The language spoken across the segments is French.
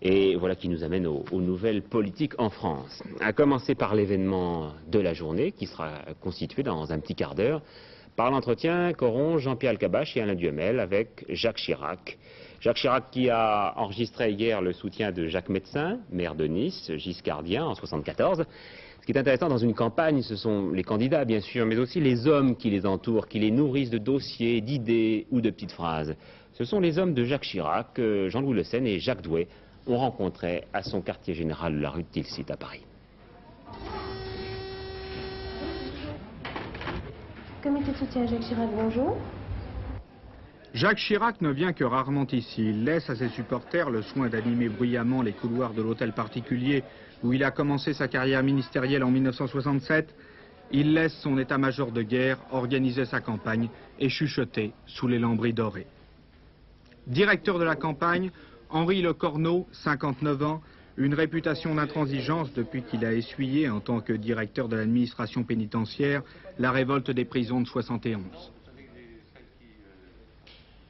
Et voilà qui nous amène aux nouvelles politiques en France. À commencer par l'événement de la journée qui sera constitué dans un petit quart d'heure par l'entretien qu'auront Jean-Pierre Elkabbach et Alain Duhamel avec Jacques Chirac. Jacques Chirac qui a enregistré hier le soutien de Jacques Médecin, maire de Nice, giscardien en 1974. Ce qui est intéressant dans une campagne, ce sont les candidats bien sûr, mais aussi les hommes qui les entourent, qui les nourrissent de dossiers, d'idées ou de petites phrases. Ce sont les hommes de Jacques Chirac, Jean-Louis Le Senne et Jacques Douai ont rencontré à son quartier général de la rue de Tilsit à Paris. Comité de soutien à Jacques Chirac, bonjour. Jacques Chirac ne vient que rarement ici. Il laisse à ses supporters le soin d'animer bruyamment les couloirs de l'hôtel particulier où il a commencé sa carrière ministérielle en 1967. Il laisse son état-major de guerre organiser sa campagne et chuchoter sous les lambris dorés. Directeur de la campagne, Henri Le Corneau, 59 ans, une réputation d'intransigeance depuis qu'il a essuyé en tant que directeur de l'administration pénitentiaire la révolte des prisons de 71.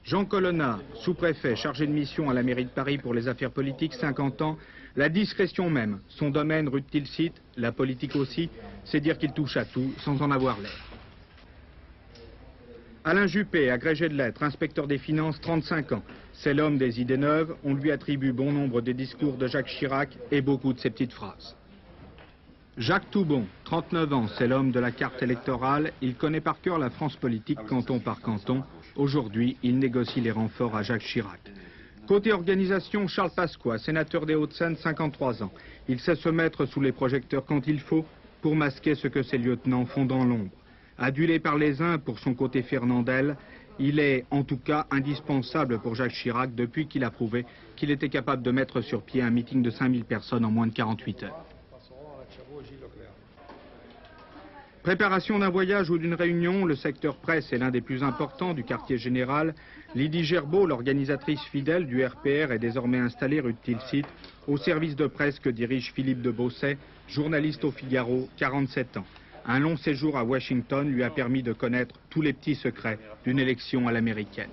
Jean Colonna, sous-préfet chargé de mission à la mairie de Paris pour les affaires politiques, 50 ans, la discrétion même, son domaine rue de Tilsit, la politique aussi, c'est dire qu'il touche à tout sans en avoir l'air. Alain Juppé, agrégé de lettres, inspecteur des finances, 35 ans. C'est l'homme des idées neuves, on lui attribue bon nombre des discours de Jacques Chirac et beaucoup de ses petites phrases. Jacques Toubon, 39 ans, c'est l'homme de la carte électorale, il connaît par cœur la France politique canton par canton. Aujourd'hui, il négocie les renforts à Jacques Chirac. Côté organisation, Charles Pasqua, sénateur des Hauts-de-Seine, 53 ans. Il sait se mettre sous les projecteurs quand il faut pour masquer ce que ses lieutenants font dans l'ombre. Adulé par les uns pour son côté Fernandel, il est en tout cas indispensable pour Jacques Chirac depuis qu'il a prouvé qu'il était capable de mettre sur pied un meeting de 5000 personnes en moins de 48 heures. Préparation d'un voyage ou d'une réunion, le secteur presse est l'un des plus importants du quartier général. Lydie Gerbeau, l'organisatrice fidèle du RPR, est désormais installée rue de Tilsit, au service de presse que dirige Philippe de Beausset, journaliste au Figaro, 47 ans. Un long séjour à Washington lui a permis de connaître tous les petits secrets d'une élection à l'américaine.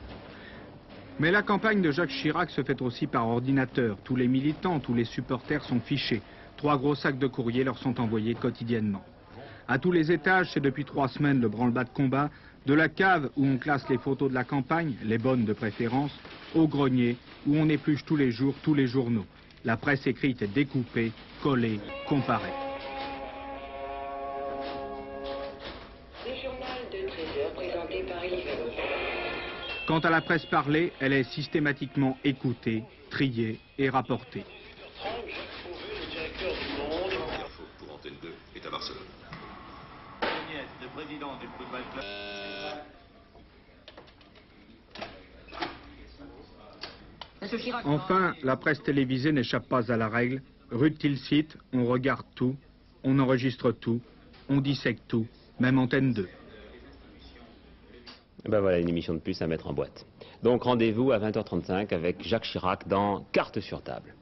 Mais la campagne de Jacques Chirac se fait aussi par ordinateur. Tous les militants, tous les supporters sont fichés. 3 gros sacs de courrier leur sont envoyés quotidiennement. À tous les étages, c'est depuis 3 semaines le branle-bas de combat, de la cave où on classe les photos de la campagne, les bonnes de préférence, au grenier où on épluche tous les jours tous les journaux. La presse écrite est découpée, collée, comparée. Quant à la presse parlée, elle est systématiquement écoutée, triée et rapportée. Le directeur du Monde pour Antenne 2 est à Barcelone. Le président du football club. Enfin, la presse télévisée n'échappe pas à la règle. Rue de Tilsit, on regarde tout, on enregistre tout, on dissèque tout, même Antenne 2. Ben voilà une émission de plus à mettre en boîte. Donc rendez-vous à 20h35 avec Jacques Chirac dans Carte sur table.